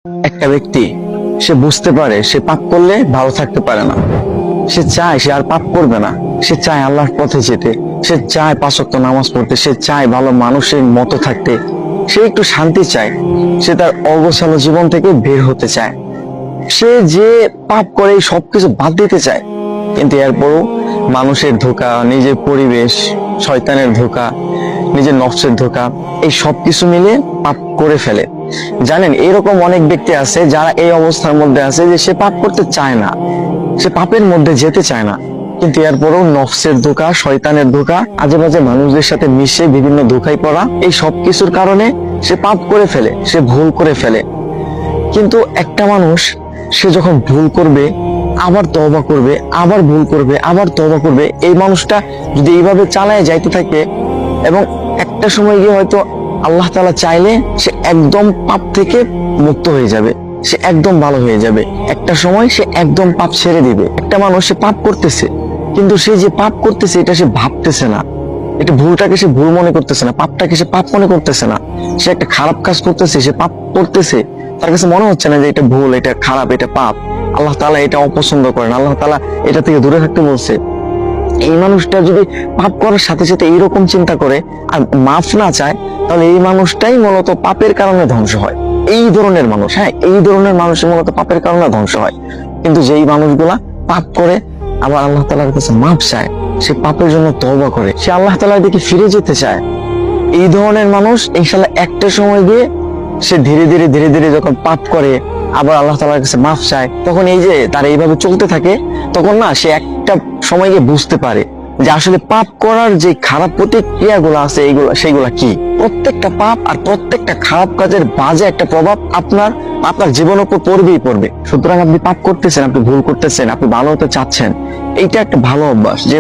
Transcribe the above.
একটা ব্যক্তি সে বুঝতে পারে সে পাপ করলে ভালো থাকতে পারে না, সে চায় সে আর পাপ করবে না, সে চায় আল্লাহর পথে যেতে, সে চায় 5 ওয়াক্ত নামাজ পড়তে, সে চায় ভালো মানুষের মতো থাকতে, সে একটু শান্তি চায়, সে তার অগোছালো জীবন থেকে বের হতে চায়, সে যে পাপ করে সবকিছু বাদ দিতে চায়। কিন্তু এরপরও মানুষের ধোঁকা, নিজের পরিবেশ, শয়তানের ধোঁকা, নিজের নফসের ধোঁকা, এই সবকিছু মিলে পাপ করে ফেলে। জানেন, এরকম অনেক ব্যক্তি আছে যারা এই অবস্থার মধ্যে আছে যে সে পাপ করতে চায় না, সে পাপের মধ্যে যেতে চায় না, কিন্তু এরপরও নফসের ধোঁকা, শয়তানের ধোঁকা, আজে বাজে মানুষদের সাথে মিশে বিভিন্ন ধোঁকায় পড়া, এই সবকিছুর কারণে সে পাপ করে ফেলে, সে ভুল করে ফেলে। কিন্তু একটা মানুষ সে যখন ভুল করবে, আবার তওবা করবে, আবার ভুল করবে, আবার তওবা করবে, এই মানুষটা যদি এইভাবে চালায় যাইতে থাকে এবং একটা সময় গিয়ে হয়তো আল্লাহ তাআলা চাইলে সে একদম পাপ থেকে মুক্ত হয়ে যাবে, সে একদম ভালো হয়ে যাবে। একটা সময় সে একদম পাপ ছেড়ে দিবে। একটা মানুষ সে পাপ করতেছে, কিন্তু সে যে পাপ করতেছে এটা সে ভাবতেছে না, এটা ভুলটাকে সে ভুল মনে করতেছে না, পাপটাকে সে পাপ মনে করতেছে না। সে একটা খারাপ কাজ করতেছে, সে পাপ করতেছে, তার কাছে মনে হচ্ছে না যে এটা ভুল, এটা খারাপ, এটা পাপ, আল্লাহ তাআলা এটা অপছন্দ করেন, আল্লাহ তাআলা এটা থেকে দূরে থাকতে বলছে। এই মানুষটা যদি পাপ করার সাথে সাথে এইরকম চিন্তা করে আর মাফ না চায়, তাহলে এই মানুষটাই মূলত পাপের কারণে ধ্বংস হয়। এই ধরনের মানুষ, হ্যাঁ, এই ধরনের মানুষের মূলত পাপের কারণে ধ্বংস হয়। কিন্তু যেই মানুষগুলা পাপ করে আবার আল্লাহ তাআলার কাছে মাফ চায়, সে পাপের জন্য তওবা করে, সে আল্লাহ তাআলার দিকে ফিরে যেতে চায়, এই ধরনের মানুষ ইনশাআল্লাহ একটা সময় গিয়ে সে ধীরে ধীরে ধীরে ধীরে যখন পাপ করে আবার আল্লাহ তাআলার কাছে মাফ চায়, তখন এই যে তার এইভাবে চলতে থাকে, তখন না সে একটা সময় গিয়ে বুঝতে পারে যে আসলে পাপ করার যে খারাপ প্রতিক্রিয়াগুলো আছে সেইগুলা কি। প্রত্যেকটা পাপ আর প্রত্যেকটা খারাপ কাজের বাজে একটা প্রভাব আপনার জীবনের উপর পড়বেই পড়বে। সুতরাং আপনি পাপ করতেছেন, আপনি ভুল করতেছেন, আপনি ভালো হতে চাচ্ছেন, এইটা একটা ভালো অভ্যাস যে